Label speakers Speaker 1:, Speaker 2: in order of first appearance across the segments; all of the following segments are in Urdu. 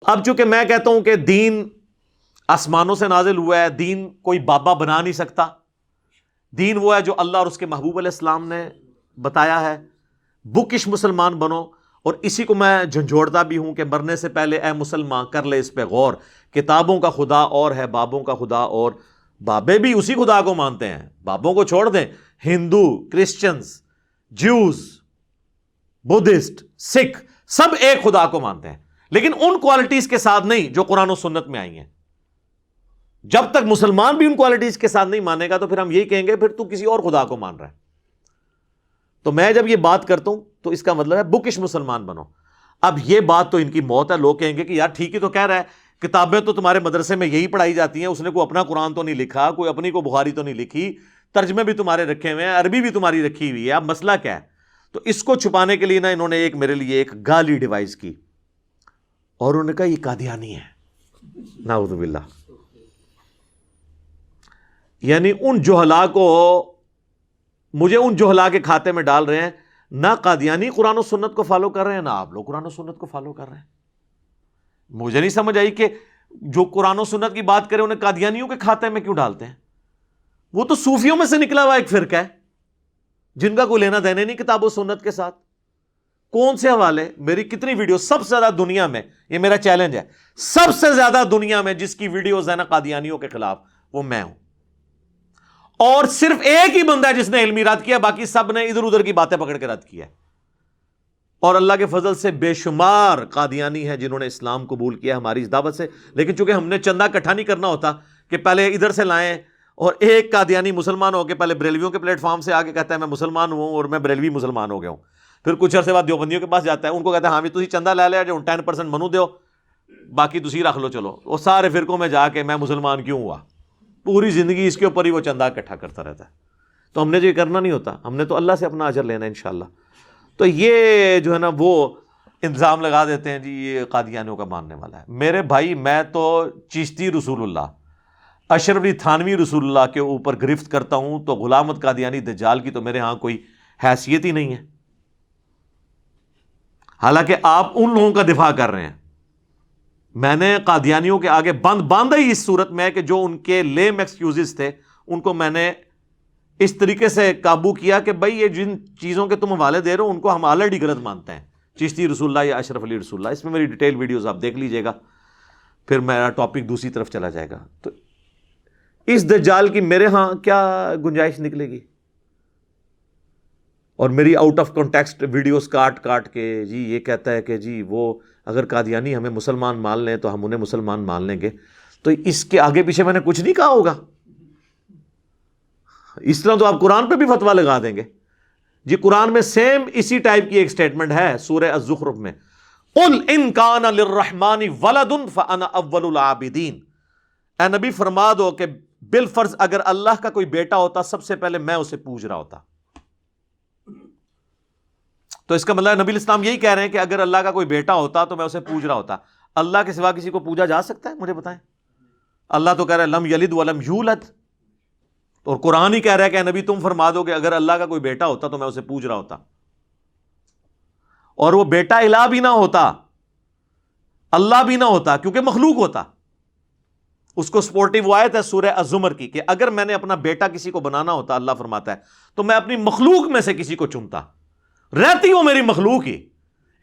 Speaker 1: اب چونکہ میں کہتا ہوں کہ دین آسمانوں سے نازل ہوا ہے، دین کوئی بابا بنا نہیں سکتا، دین وہ ہے جو اللہ اور اس کے محبوب علیہ السلام نے بتایا ہے، بکش مسلمان بنو۔ اور اسی کو میں جھنجھوڑتا بھی ہوں کہ مرنے سے پہلے اے مسلمان کر لے اس پہ غور، کتابوں کا خدا اور ہے بابوں کا خدا اور، بابے بھی اسی خدا کو مانتے ہیں، بابوں کو چھوڑ دیں، ہندو، کرسچنز، جیوز، بدھسٹ، سکھ، سب ایک خدا کو مانتے ہیں، لیکن ان کوالٹیز کے ساتھ نہیں جو قرآن و سنت میں آئی ہیں۔ جب تک مسلمان بھی ان کوالٹیز کے ساتھ نہیں مانے گا تو پھر ہم یہی کہیں گے پھر تو کسی اور خدا کو مان رہا ہے۔ تو میں جب یہ بات کرتا ہوں تو اس کا مطلب ہے بکش مسلمان بنو۔ اب یہ بات تو ان کی موت ہے، لوگ کہیں گے کہ یار ٹھیک ہی تو کہہ رہا ہے، کتابیں تو تمہارے مدرسے میں یہی پڑھائی جاتی ہیں، اس نے کوئی اپنا قرآن تو نہیں لکھا، کوئی اپنی کو بخاری تو نہیں لکھی، ترجمے بھی تمہارے رکھے ہوئے ہیں، عربی بھی تمہاری رکھی ہوئی ہے، اب مسئلہ کیا ہے؟ تو اس کو چھپانے کے لیے نا انہوں نے ایک میرے لیے ایک گالی ڈیوائز کی، اور انہوں نے کہا یہ قادیانی ہے، نعوذ باللہ۔ یعنی ان جہلا کو، مجھے ان جہلا کے کھاتے میں ڈال رہے ہیں، نہ قادیانی قرآن و سنت کو فالو کر رہے ہیں، نہ آپ لوگ قرآن و سنت کو فالو کر رہے ہیں۔ مجھے نہیں سمجھ آئی کہ جو قرآن و سنت کی بات کرے انہیں قادیانیوں کے کھاتے میں کیوں ڈالتے ہیں؟ وہ تو صوفیوں میں سے نکلا ہوا ایک فرقہ ہے جن کا کوئی لینا دینا نہیں کتاب و سنت کے ساتھ۔ کون سے حوالے؟ میری کتنی ویڈیو، سب سے زیادہ دنیا میں، یہ میرا چیلنج ہے، سب سے زیادہ دنیا میں جس کی ویڈیوز ہیں نا قادیانیوں کے خلاف، وہ میں ہوں۔ اور صرف ایک ہی بندہ ہے جس نے علمی رد کیا، باقی سب نے ادھر ادھر کی باتیں پکڑ کے رد کیا ہے۔ اور اللہ کے فضل سے بے شمار قادیانی ہیں جنہوں نے اسلام قبول کیا ہماری اس دعوت سے، لیکن چونکہ ہم نے چندہ اکٹھا نہیں کرنا ہوتا کہ پہلے ادھر سے لائیں، اور ایک قادیانی مسلمان ہو کے پہلے بریلویوں کے پلیٹ فارم سے آ کے کہتا ہے میں مسلمان ہوں اور میں بریلوی مسلمان ہو گیا ہوں، پھر کچھ عرصے بعد دیوبندیوں کے پاس جاتا ہے، ان کو کہتا ہے ہاں بھی تسی چندہ لے لیا جو 10% منو دیو، باقی تسی رکھ لو، چلو وہ سارے فرقوں میں جا کے میں مسلمان کیوں ہوا، پوری زندگی اس کے اوپر ہی وہ چندہ اکٹھا کرتا رہتا ہے۔ تو ہم نے جو یہ کرنا نہیں ہوتا، ہم نے تو اللہ سے اپنا اجر لینا ہے انشاءاللہ۔ تو یہ جو ہے نا وہ الزام لگا دیتے ہیں جی یہ قادیانیوں کا ماننے والا ہے۔ میرے بھائی میں تو چشتی رسول اللہ، اشرف علی تھانوی رسول اللہ کے اوپر گرفت کرتا ہوں، تو غلامت قادیانی دجال کی تو میرے ہاں کوئی حیثیت ہی نہیں ہے، حالانکہ آپ ان لوگوں کا دفاع کر رہے ہیں۔ میں نے قادیانیوں کے آگے باندھا ہی اس صورت میں کہ جو ان کے لیم ایکسکیوزز تھے ان کو میں نے اس طریقے سے قابو کیا کہ بھائی یہ جن چیزوں کے تم حوالے دے رہے ہو ان کو ہم آلریڈی غلط مانتے ہیں، چشتی رسول اللہ یا اشرف علی رسول اللہ۔ اس میں میری ڈیٹیل ویڈیوز آپ دیکھ لیجئے گا، پھر میرا ٹاپک دوسری طرف چلا جائے گا۔ تو اس دجال کی میرے ہاں کیا گنجائش نکلے گی؟ اور میری آؤٹ آف کانٹیکسٹ ویڈیوز کاٹ کے جی یہ کہتا ہے کہ جی وہ اگر قادیانی ہمیں مسلمان مان لیں تو ہم انہیں مسلمان مان لیں گے، تو اس کے آگے پیچھے میں نے کچھ نہیں کہا ہوگا؟ اس طرح تو آپ قرآن پہ بھی فتویٰ لگا دیں گے جی۔ قرآن میں سیم اسی ٹائپ کی ایک سٹیٹمنٹ ہے سورہ الزخرف میں، قل ان کان للرحمن ولد فانا اول العابدین، اے نبی فرما دو کہ بالفرض اگر اللہ کا کوئی بیٹا ہوتا سب سے پہلے میں اسے پوج رہا ہوتا۔ تو اس کا مطلب نبی الاسلام یہی کہہ رہے ہیں کہ اگر اللہ کا کوئی بیٹا ہوتا تو میں اسے پوج رہا ہوتا۔ اللہ کے سوا کسی کو پوجا جا سکتا ہے؟ مجھے بتائیں۔ اللہ تو کہہ رہا ہے لم یلد ولم یولد، اور قرآن ہی کہہ رہا ہے کہ نبی تم فرما دو کہ اگر اللہ کا کوئی بیٹا ہوتا تو میں اسے پوج رہا ہوتا، اور وہ بیٹا الہ بھی نہ ہوتا، اللہ بھی نہ ہوتا، کیونکہ مخلوق ہوتا۔ اس کو سپورٹیو آیت ہے سورہ الزمر کی کہ اگر میں نے اپنا بیٹا کسی کو بنانا ہوتا، اللہ فرماتا ہے، تو میں اپنی مخلوق میں سے کسی کو چنتا، رہتی وہ میری مخلوق ہی۔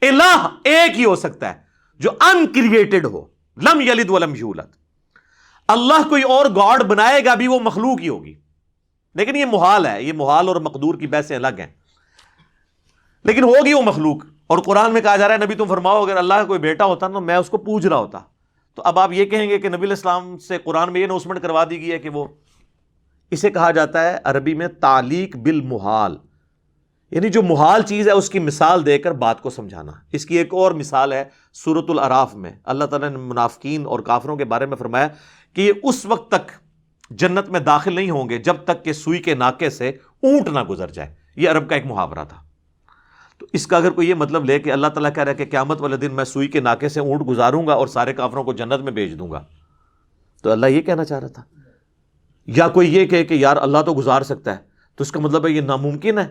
Speaker 1: الہ ایک ہی ہو سکتا ہے جو ان کریٹڈ ہو، لم یلد ولم یولد۔ اللہ کوئی اور گاڈ بنائے گا بھی وہ مخلوق ہی ہوگی، لیکن یہ محال ہے، یہ محال اور مقدور کی بحثیں الگ ہیں، لیکن ہوگی وہ مخلوق۔ اور قرآن میں کہا جا رہا ہے نبی تم فرماؤ اگر اللہ کا کوئی بیٹا ہوتا تو میں اس کو پوج رہا ہوتا۔ تو اب آپ یہ کہیں گے کہ نبی علیہ السلام سے قرآن میں یہ اناؤنسمنٹ کروا دی گئی ہے کہ وہ، اسے کہا جاتا ہے عربی میں تعلیق بالمحال، یعنی جو محال چیز ہے اس کی مثال دے کر بات کو سمجھانا۔ اس کی ایک اور مثال ہے سورۃ الاعراف میں، اللہ تعالیٰ نے منافقین اور کافروں کے بارے میں فرمایا کہ یہ اس وقت تک جنت میں داخل نہیں ہوں گے جب تک کہ سوئی کے ناکے سے اونٹ نہ گزر جائے۔ یہ عرب کا ایک محاورہ تھا۔ تو اس کا اگر کوئی یہ مطلب لے کہ اللہ تعالیٰ کہہ رہا ہے کہ قیامت والے دن میں سوئی کے ناکے سے اونٹ گزاروں گا اور سارے کافروں کو جنت میں بھیج دوں گا، تو اللہ یہ کہنا چاہ رہا تھا؟ یا کوئی یہ کہے کہ یار اللہ تو گزار سکتا ہے، تو اس کا مطلب ہے یہ ناممکن ہے؟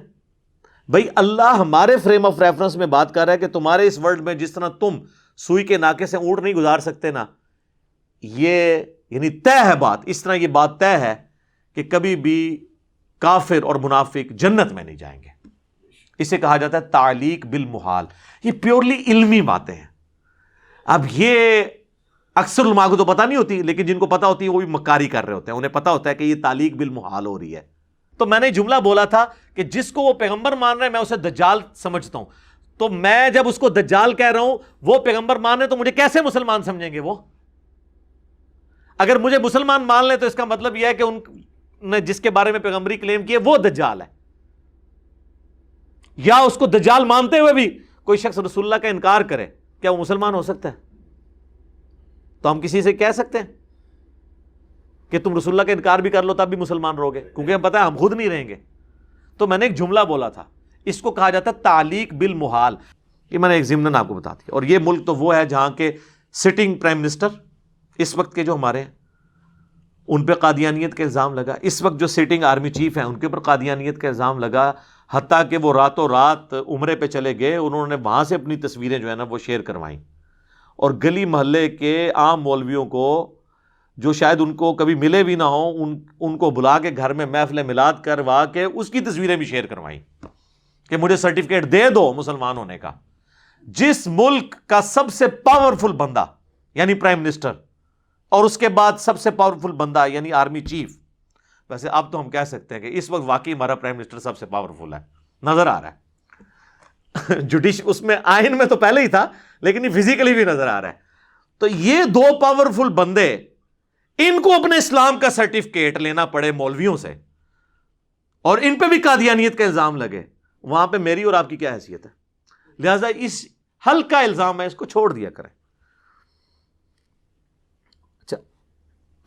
Speaker 1: بھائی اللہ ہمارے فریم آف ریفرنس میں بات کر رہا ہے کہ تمہارے اس ورلڈ میں جس طرح تم سوئی کے ناکے سے اونٹ نہیں گزار سکتے نا، یہ یعنی طے ہے بات، اس طرح یہ بات طے ہے کہ کبھی بھی کافر اور منافق جنت میں نہیں جائیں گے. اسے کہا جاتا ہے تعلیق بالمحال. یہ پیورلی علمی باتیں ہیں. اب یہ اکثر علماء کو تو پتہ نہیں ہوتی، لیکن جن کو پتہ ہوتی ہے وہ بھی مکاری کر رہے ہوتے ہیں، انہیں پتہ ہوتا ہے کہ یہ تعلیق بالمحال ہو رہی ہے. تو میں نے جملہ بولا تھا کہ جس کو وہ پیغمبر مان رہے ہیں میں اسے دجال سمجھتا ہوں، تو میں جب اس کو دجال کہہ رہا ہوں وہ پیغمبر مان رہے تو مجھے کیسے مسلمان سمجھیں گے؟ وہ اگر مجھے مسلمان مان لیں تو اس کا مطلب یہ ہے کہ ان نے جس کے بارے میں پیغمبری کلیم کیے وہ دجال ہے. یا اس کو دجال مانتے ہوئے بھی کوئی شخص رسول اللہ کا انکار کرے، کیا وہ مسلمان ہو سکتا ہے؟ تو ہم کسی سے کہہ سکتے ہیں کہ تم رسول اللہ کا انکار بھی کر لو تب بھی مسلمان رہو گے؟ کیونکہ ہم پتہ ہے ہم خود نہیں رہیں گے. تو میں نے ایک جملہ بولا تھا، اس کو کہا جاتا ہے تعلیق بالمحال. یہ میں نے ایک ضمناً آپ کو بتا دیا. اور یہ ملک تو وہ ہے جہاں کے سٹنگ پرائم منسٹر اس وقت کے جو ہمارے ہیں ان پہ قادیانیت کا الزام لگا. اس وقت جو سٹنگ آرمی چیف ہیں ان کے اوپر قادیانیت کا الزام لگا، حتیٰ کہ وہ راتوں رات عمرے پہ چلے گئے، انہوں نے وہاں سے اپنی تصویریں جو ہے نا وہ شیئر کروائیں، اور گلی محلے کے عام مولویوں کو جو شاید ان کو کبھی ملے بھی نہ ہوں ان کو بلا کے گھر میں محفل میلاد کروا کے اس کی تصویریں بھی شیئر کروائیں کہ مجھے سرٹیفکیٹ دے دو مسلمان ہونے کا. جس ملک کا سب سے پاورفل بندہ یعنی پرائم منسٹر اور اس کے بعد سب سے پاورفل بندہ یعنی آرمی چیف، ویسے اب تو ہم کہہ سکتے ہیں کہ اس وقت واقعی ہمارا پرائم منسٹر سب سے پاورفل ہے، نظر آ رہا ہے. اس میں آئین میں تو پہلے ہی تھا لیکن یہ فزیکلی بھی نظر آ رہا ہے. تو یہ دو پاورفل بندے، ان کو اپنے اسلام کا سرٹیفکیٹ لینا پڑے مولویوں سے اور ان پہ بھی قادیانیت کا الزام لگے، وہاں پہ میری اور آپ کی کیا حیثیت ہے؟ لہذا اس ہلکا الزام ہے، اس کو چھوڑ دیا کریں. اچھا،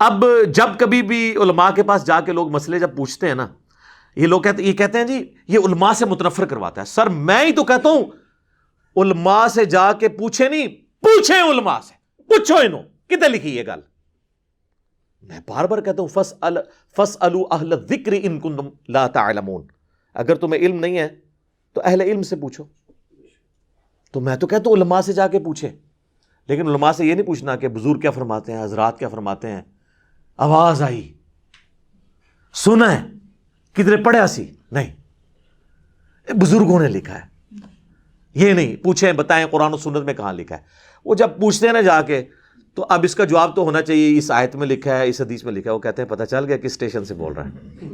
Speaker 1: اب جب کبھی بھی علماء کے پاس جا کے لوگ مسئلے جب پوچھتے ہیں نا، یہ کہتے ہیں جی یہ علماء سے متنفر کرواتا ہے. سر میں ہی تو کہتا ہوں علماء سے جا کے پوچھے نہیں، پوچھیں علماء سے، پوچھو انہوں کتنے لکھی یہ گل. میں بار بار کہتا ہوں فاسألوا اہل الذکر ان کنتم لا تعلمون، اگر تمہیں علم نہیں ہے تو اہل علم سے پوچھو. تو میں تو کہتا ہوں علماء سے جا کے پوچھیں، لیکن علماء سے یہ نہیں پوچھنا کہ بزرگ کیا فرماتے ہیں، حضرات کیا فرماتے ہیں، آواز آئی سنا ہے کدھر پڑھا سی، نہیں بزرگوں نے لکھا ہے، یہ نہیں پوچھیں بتائیں قرآن و سنت میں کہاں لکھا ہے. وہ جب پوچھتے ہیں نا جا کے تو اب اس کا جواب تو ہونا چاہیے اس آیت میں لکھا ہے، اس حدیث میں لکھا ہے. وہ کہتے ہیں پتہ چل گیا کس اسٹیشن سے بول رہا ہے،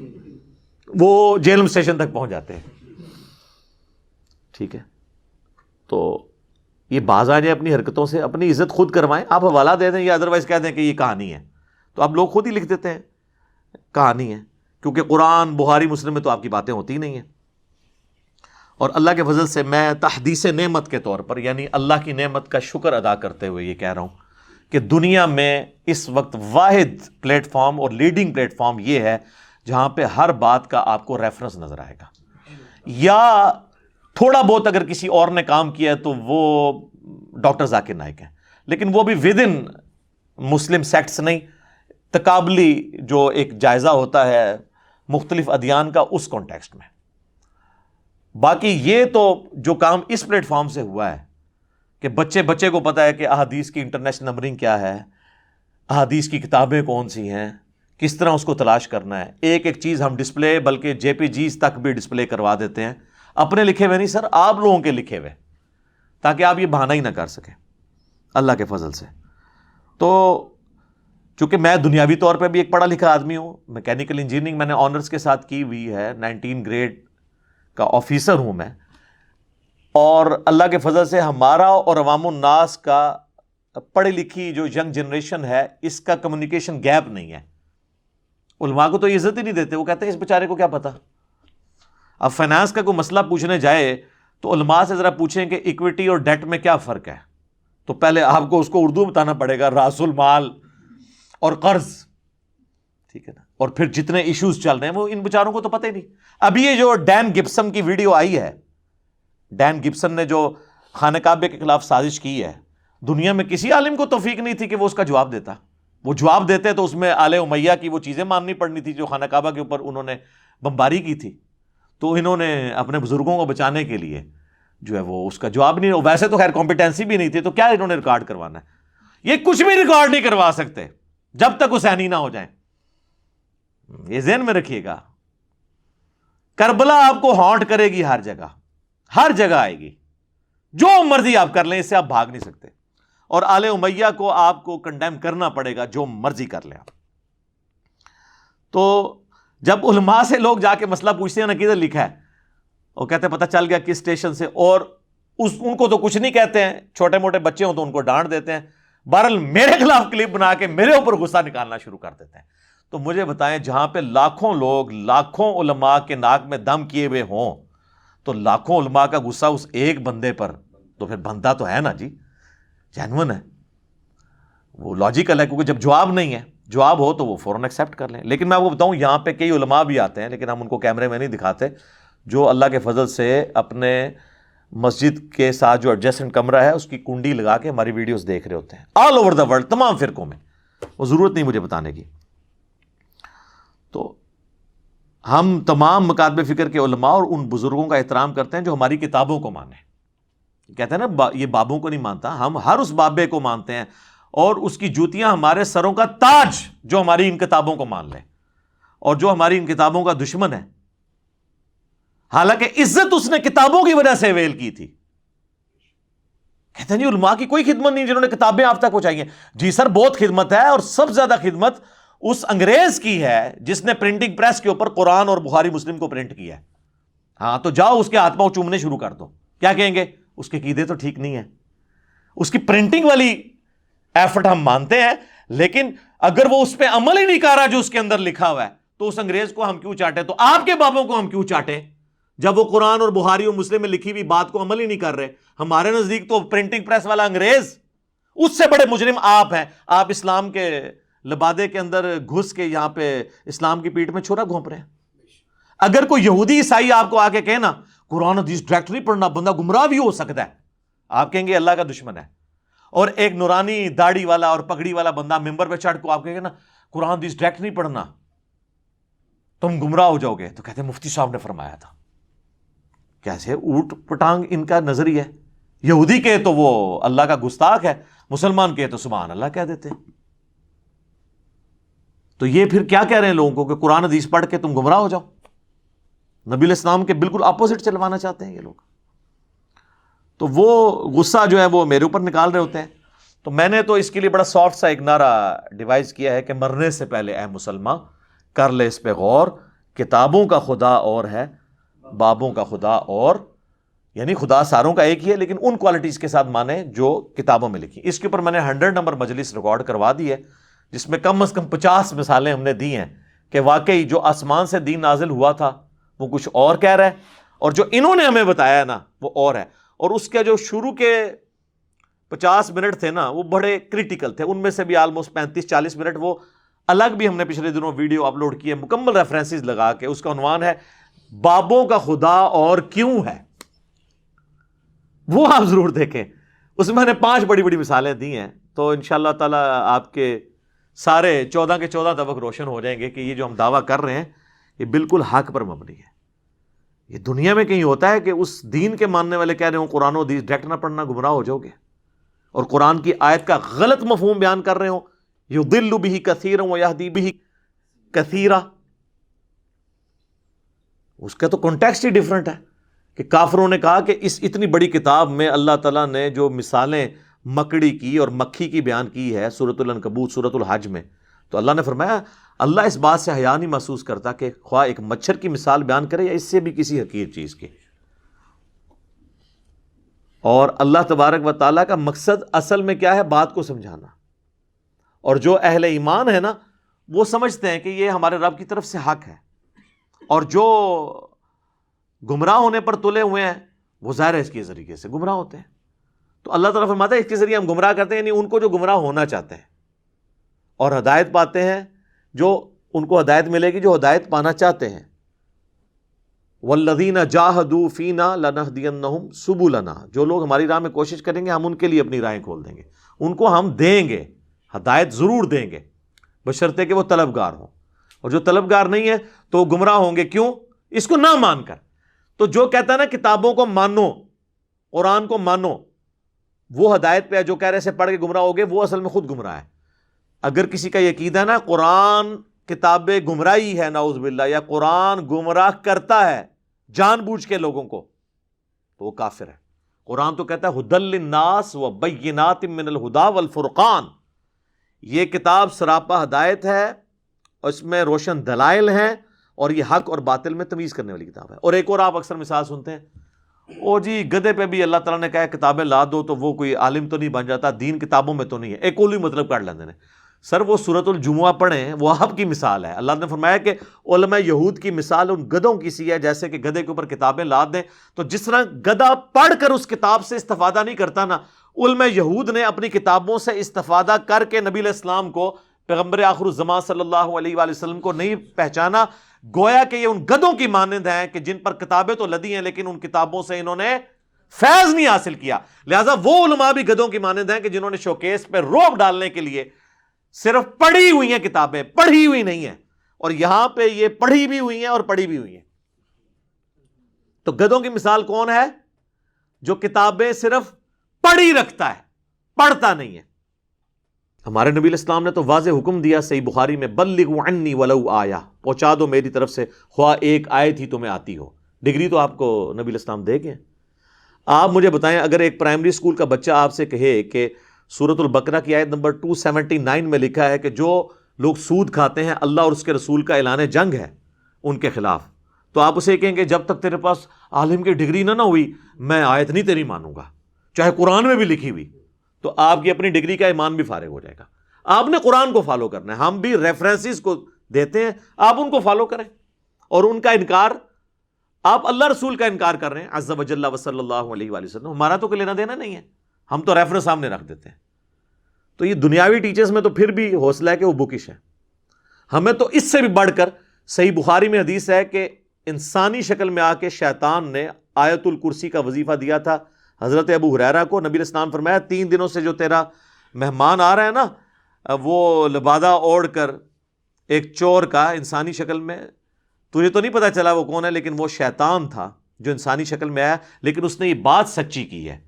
Speaker 1: وہ جیلم اسٹیشن تک پہنچ جاتے ہیں. ٹھیک ہے، تو یہ باز آ جائیں اپنی حرکتوں سے، اپنی عزت خود کروائیں. آپ حوالہ دے دیں یا ادروائز کہہ دیں کہ یہ کہانی ہے، تو آپ لوگ خود ہی لکھ دیتے ہیں کہانی ہے، کیونکہ قرآن بخاری مسلم میں تو آپ کی باتیں ہوتی نہیں ہیں. اور اللہ کے فضل سے میں تحدیث نعمت کے طور پر یعنی اللہ کی نعمت کا شکر ادا کرتے ہوئے یہ کہہ رہا ہوں کہ دنیا میں اس وقت واحد پلیٹ فارم اور لیڈنگ پلیٹ فارم یہ ہے جہاں پہ ہر بات کا آپ کو ریفرنس نظر آئے گا. یا تھوڑا بہت اگر کسی اور نے کام کیا ہے تو وہ ڈاکٹر ذاکر نائک ہیں، لیکن وہ بھی ود ان مسلم سیکٹس نہیں، تقابلی جو ایک جائزہ ہوتا ہے مختلف ادیان کا اس کانٹیکسٹ میں. باقی یہ تو جو کام اس پلیٹ فارم سے ہوا ہے کہ بچے کو پتہ ہے کہ احادیث کی انٹرنیشنل نمبرنگ کیا ہے، احادیث کی کتابیں کون سی ہیں، کس طرح اس کو تلاش کرنا ہے. ایک ایک چیز ہم ڈسپلے بلکہ جے پی جیز تک بھی ڈسپلے کروا دیتے ہیں، اپنے لکھے ہوئے نہیں سر، آپ لوگوں کے لکھے ہوئے، تاکہ آپ یہ بہانہ ہی نہ کر سکیں اللہ کے فضل سے. تو چونکہ میں دنیاوی طور پہ بھی ایک پڑھا لکھا آدمی ہوں، میکینیکل انجینئرنگ میں نے آنرز کے ساتھ کی ہوئی ہے، 19 گریڈ کا آفیسر ہوں میں، اور اللہ کے فضل سے ہمارا اور عوام الناس کا پڑھی لکھی جو ینگ جنریشن ہے اس کا کمیونیکیشن گیپ نہیں ہے. علماء کو تو عزت ہی نہیں دیتے، وہ کہتے ہیں اس بیچارے کو کیا پتا. اب فائنانس کا کوئی مسئلہ پوچھنے جائے تو علماء سے ذرا پوچھیں کہ ایکویٹی اور ڈیٹ میں کیا فرق ہے، تو پہلے آپ کو اس کو اردو بتانا پڑے گا، راس المال اور قرض، ٹھیک ہے نا. اور پھر جتنے ایشوز چل رہے ہیں وہ ان بیچاروں کو تو پتہ ہی نہیں. ابھی یہ جو ڈین گبسن کی ویڈیو آئی ہے، ڈین گبسن نے جو خانہ کعبے کے خلاف سازش کی ہے، دنیا میں کسی عالم کو توفیق نہیں تھی کہ وہ اس کا جواب دیتا. وہ جواب دیتے تو اس میں آل امیہ کی وہ چیزیں ماننی پڑنی تھی جو خانہ کعبہ کے اوپر انہوں نے بمباری کی تھی. تو انہوں نے اپنے بزرگوں کو بچانے کے لیے جو ہے وہ اس کا جواب نہیں. ویسے تو خیر کمپیٹنسی بھی نہیں تھی, تو کیا انہوں نے ریکارڈ کروانا ہے؟ یہ کچھ بھی ریکارڈ نہیں کروا سکتے جب تک حسینی نہ ہو جائیں. یہ ذہن میں رکھیے گا. کربلا آپ کو ہانٹ کرے گی, ہر جگہ آئے گی. جو مرضی آپ کر لیں, اس سے آپ بھاگ نہیں سکتے. اور آل امیہ کو آپ کو کنڈیم کرنا پڑے گا, جو مرضی کر لیں آپ. تو جب علماء سے لوگ جا کے مسئلہ پوچھتے ہیں نا کدھر لکھا ہے, وہ کہتے ہیں پتہ چل گیا کس اسٹیشن سے, اور ان کو تو کچھ نہیں کہتے ہیں. چھوٹے موٹے بچے ہوں تو ان کو ڈانٹ دیتے ہیں. بہرحال میرے خلاف کلپ بنا کے میرے اوپر غصہ نکالنا شروع کر دیتے ہیں. تو مجھے بتائیں, جہاں پہ لاکھوں لوگ, لاکھوں علماء کے ناک میں دم کیے ہوئے ہوں, تو لاکھوں علماء کا غصہ اس ایک بندے پر, تو پھر بندہ تو ہے نا جی, جینون ہے, وہ لاجیکل ہے. کیونکہ جب جواب نہیں ہے, جواب ہو تو وہ فوراً ایکسیپٹ کر لیں. لیکن میں آپ کو بتاؤں, یہاں پہ کئی علماء بھی آتے ہیں, لیکن ہم ان کو کیمرے میں نہیں دکھاتے, جو اللہ کے فضل سے اپنے مسجد کے ساتھ جو ایڈجسٹنٹ کمرہ ہے اس کی کنڈی لگا کے ہماری ویڈیوز دیکھ رہے ہوتے ہیں آل اوور دا ورلڈ, تمام فرقوں میں. وہ ضرورت نہیں مجھے بتانے کی. تو ہم تمام مکاتب فکر کے علماء اور ان بزرگوں کا احترام کرتے ہیں جو ہماری کتابوں کو مانیں. کہتے ہیں نا یہ بابوں کو نہیں مانتا, ہم ہر اس بابے کو مانتے ہیں, اور اس کی جوتیاں ہمارے سروں کا تاج جو ہماری ان کتابوں کو مان لے, اور جو ہماری ان کتابوں کا دشمن ہے, حالانکہ عزت اس نے کتابوں کی وجہ سے ویل کی تھی. کہتے ہیں جی علماء کی کوئی خدمت نہیں جنہوں نے کتابیں آپ تک پہنچائی ہیں. جی سر, بہت خدمت ہے, اور سب سے زیادہ خدمت اس انگریز کی ہے جس نے پرنٹنگ پریس کے اوپر قرآن اور بخاری مسلم کو پرنٹ کیا ہے. ہاں تو جاؤ اس کے ہاتھ پاؤں چومنے شروع کر دو. کیا کہیں گے؟ اس کے عقیدے تو ٹھیک نہیں ہے. اس کی پرنٹنگ والی ایفرٹ ہم مانتے ہیں, لیکن اگر وہ اس پہ عمل ہی نہیں کر رہا جو اس کے اندر لکھا ہوا ہے, تو اس انگریز کو ہم کیوں چاٹیں؟ تو آپ کے بابوں کو ہم کیوں چاٹیں جب وہ قرآن اور بخاری اور مسلم میں لکھی ہوئی بات کو عمل ہی نہیں کر رہے؟ ہمارے نزدیک تو پرنٹنگ پریس والا انگریز, اس سے بڑے مجرم آپ ہیں. آپ اسلام کے لبادے کے اندر گھس کے یہاں پہ اسلام کی پیٹھ میں چھرا گھونپ رہے ہیں. اگر کوئی یہودی عیسائی آپ کو آ کے کہنا قرآن حدیث ڈائریکٹ نہیں پڑھنا, بندہ گمراہ بھی ہو سکتا ہے, آپ کہیں گے اللہ کا دشمن ہے. اور ایک نورانی داڑھی والا اور پگڑی والا بندہ ممبر پہ چڑھ کو آپ کہیں گے نا قرآن حدیث ڈائریکٹ نہیں پڑھنا, تم گمراہ ہو جاؤ گے, تو کہتے ہیں مفتی صاحب نے فرمایا تھا. کیسے اوٹ پٹانگ ان کا نظریہ ہے. یہودی کے تو وہ اللہ کا گستاخ ہے, مسلمان کے تو سبحان اللہ کہہ دیتے ہیں. تو یہ پھر کیا کہہ رہے ہیں لوگوں کو کہ قرآن حدیث پڑھ کے تم گمراہ ہو جاؤ؟ نبی علیہ السلام کے بالکل اپوزٹ چلوانا چاہتے ہیں یہ لوگ. تو وہ غصہ جو ہے وہ میرے اوپر نکال رہے ہوتے ہیں. تو میں نے تو اس کے لیے بڑا سافٹ سا ایک نعرہ ڈیوائز کیا ہے کہ مرنے سے پہلے اے مسلمان کر لے اس پہ غور, کتابوں کا خدا اور ہے, بابوں کا خدا اور, یعنی خدا ساروں کا ایک ہی ہے, لیکن ان کوالٹیز کے ساتھ مانے جو کتابوں میں لکھی. اس کے اوپر میں نے 100 نمبر مجلس ریکارڈ کروا دی ہے, جس میں کم از کم 50 مثالیں ہم نے دی ہیں کہ واقعی جو آسمان سے دین نازل ہوا تھا وہ کچھ اور کہہ رہا ہے, اور جو انہوں نے ہمیں بتایا ہے نا وہ اور ہے. اور اس کے جو شروع کے 50 منٹ تھے نا وہ بڑے کریٹیکل تھے, ان میں سے بھی آلموسٹ 35-40 منٹ وہ الگ بھی ہم نے پچھلے دنوں ویڈیو اپلوڈ کی ہے مکمل ریفرنسز لگا کے. اس کا عنوان ہے بابوں کا خدا اور کیوں ہے, وہ آپ ضرور دیکھیں. اس میں نے 5 بڑی بڑی مثالیں دی ہیں. تو انشاءاللہ تعالی آپ کے سارے 14 کے 14 طبق روشن ہو جائیں گے کہ یہ جو ہم دعویٰ کر رہے ہیں یہ بالکل حق پر مبنی ہے. یہ دنیا میں کہیں ہوتا ہے کہ اس دین کے ماننے والے کہہ رہے ہوں قرآن و حدیث ڈائریکٹ نہ پڑھنا گمراہ ہو جاؤ گے, اور قرآن کی آیت کا غلط مفہوم بیان کر رہے ہوں, یضل بہ کثیرا ویہدی بہ کثیرا. اس کا تو کانٹیکسٹ ہی ڈیفرنٹ ہے کہ کافروں نے کہا کہ اس اتنی بڑی کتاب میں اللہ تعالیٰ نے جو مثالیں مکڑی کی اور مکھی کی بیان کی ہے سورۃ العنکبوت, سورۃ الحج میں, تو اللہ نے فرمایا اللہ اس بات سے حیا نہیں محسوس کرتا کہ خواہ ایک مچھر کی مثال بیان کرے یا اس سے بھی کسی حقیر چیز کی. اور اللہ تبارک و تعالیٰ کا مقصد اصل میں کیا ہے؟ بات کو سمجھانا. اور جو اہل ایمان ہے نا وہ سمجھتے ہیں کہ یہ ہمارے رب کی طرف سے حق ہے, اور جو گمراہ ہونے پر تلے ہوئے ہیں وہ ظاہر ہے اس کے ذریعے سے گمراہ ہوتے ہیں. تو اللہ تعالیٰ فرماتا ہے اس کے ذریعے ہم گمراہ کرتے ہیں, یعنی ان کو جو گمراہ ہونا چاہتے ہیں اور ہدایت پاتے ہیں, جو ان کو ہدایت ملے گی جو ہدایت پانا چاہتے ہیں. والذین جاہدوا فینا لنہدینہم سبلنا, جو لوگ ہماری راہ میں کوشش کریں گے ہم ان کے لیے اپنی راہیں کھول دیں گے, ان کو ہم دیں گے, ہدایت ضرور دیں گے, بشرطے کہ وہ طلبگار ہوں. اور جو طلبگار نہیں ہے تو گمراہ ہوں گے. کیوں؟ اس کو نہ مان کر. تو جو کہتا ہے نا کتابوں کو مانو, قرآن کو مانو، وہ ہدایت پہ ہے، جو کہہ رہے سے پڑھ کے گمراہ ہو گئے وہ اصل میں خود گمراہ ہے۔ اگر کسی کا یہ عقیدہ ہے نا قرآن کتاب گمراہی ہے نعوذ باللہ، یا قرآن گمراہ کرتا ہے جان بوجھ کے لوگوں کو، تو وہ کافر ہے۔ قرآن تو کہتا ہے ھدی للناس وبینات من الہدی والفرقان، یہ کتاب سراپا ہدایت ہے، اس میں روشن دلائل ہیں، اور یہ حق اور باطل میں تمیز کرنے والی کتاب ہے۔ اور ایک اور آپ اکثر مثال سنتے ہیں، او جی گدھے پہ بھی اللہ تعالیٰ نے کہا ہے کتابیں لا دو تو وہ کوئی عالم تو نہیں بن جاتا، دین کتابوں میں تو نہیں ہے، ایک کوئی مطلب کر لیندے نے۔ سر وہ سورۃ الجمعہ پڑھیں، وہ آپ کی مثال ہے۔ اللہ نے فرمایا کہ علماء یہود کی مثال ان گدھوں کی سی ہے، جیسے کہ گدھے کے اوپر کتابیں لاد دیں، تو جس طرح گدھا پڑھ کر اس کتاب سے استفادہ نہیں کرتا نا، علماء یہود نے اپنی کتابوں سے استفادہ کر کے نبی علیہ السلام کو، پیغمبر آخر الزمان صلی اللہ علیہ وآلہ وسلم کو نہیں پہچانا، گویا کہ یہ ان گدھوں کی مانند ہیں کہ جن پر کتابیں تو لدی ہیں لیکن ان کتابوں سے انہوں نے فیض نہیں حاصل کیا۔ لہٰذا وہ علماء بھی گدھوں کی مانند ہیں کہ جنہوں نے شوکیس پہ روب ڈالنے کے لیے صرف پڑھی ہوئی ہیں کتابیں، پڑھی ہوئی نہیں ہیں، اور یہاں پہ یہ پڑھی بھی ہوئی ہیں اور پڑھی بھی ہوئی ہیں۔ تو گدھوں کی مثال کون ہے؟ جو کتابیں صرف پڑھی رکھتا ہے، پڑھتا نہیں ہے۔ ہمارے نبی علیہ السلام نے تو واضح حکم دیا صحیح بخاری میں، بلغوا عنی ولو آیا، پہنچا دو میری طرف سے خواہ ایک آیت ہی تمہیں آتی ہو۔ ڈگری تو آپ کو نبی علیہ السلام دے گئے۔ آپ مجھے بتائیں، اگر ایک پرائمری اسکول کا بچہ آپ سے کہے کہ سورۃ البقرہ کی آیت نمبر 279 میں لکھا ہے کہ جو لوگ سود کھاتے ہیں اللہ اور اس کے رسول کا اعلان جنگ ہے ان کے خلاف، تو آپ اسے کہیں گے جب تک تیرے پاس عالم کی ڈگری نہ ہوئی میں آیت نہیں تیری مانوں گا، چاہے قرآن میں بھی لکھی ہوئی، تو آپ کی اپنی ڈگری کا ایمان بھی فارغ ہو جائے گا۔ آپ نے قرآن کو فالو کرنا ہے، ہم بھی ریفرنسز کو دیتے ہیں، آپ ان کو فالو کریں، اور ان کا انکار، آپ اللہ رسول کا انکار کر رہے ہیں عز وجل و صلی اللہ علیہ وآلہ وسلم، ہمارا تو کوئی لینا دینا نہیں ہے، ہم تو ریفرنس سامنے رکھ دیتے ہیں۔ تو یہ دنیاوی ٹیچرز میں تو پھر بھی حوصلہ ہے کہ وہ بکش ہے، ہمیں تو اس سے بھی بڑھ کر صحیح بخاری میں حدیث ہے کہ انسانی شکل میں آ کے شیطان نے آیت الکرسی کا وظیفہ دیا تھا حضرت ابو ہریرہ کو۔ نبی علیہ السلام فرمایا 3 دنوں سے جو تیرا مہمان آ رہا ہے نا، وہ لبادہ اوڑھ کر ایک چور کا انسانی شکل میں، تجھے تو نہیں پتا چلا وہ کون ہے، لیکن وہ شیطان تھا جو انسانی شکل میں آیا، لیکن اس نے یہ بات سچی کی ہے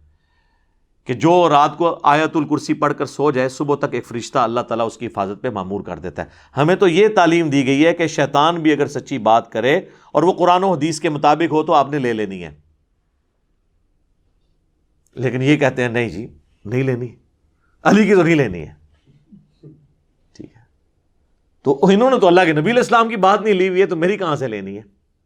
Speaker 1: کہ جو رات کو آیت الکرسی پڑھ کر سو جائے صبح تک ایک فرشتہ اللہ تعالیٰ اس کی حفاظت پہ مامور کر دیتا ہے۔ ہمیں تو یہ تعلیم دی گئی ہے کہ شیطان بھی اگر سچی بات کرے اور وہ قرآن و حدیث کے مطابق ہو تو آپ نے لے لینی ہے، لیکن یہ کہتے ہیں نہیں جی نہیں لینی، علی کی تو نہیں لینی ہے، ٹھیک ہے، تو انہوں نے تو اللہ کے نبی علیہ السلام کی بات نہیں لی ہوئی ہے تو میری کہاں سے لینی ہے؟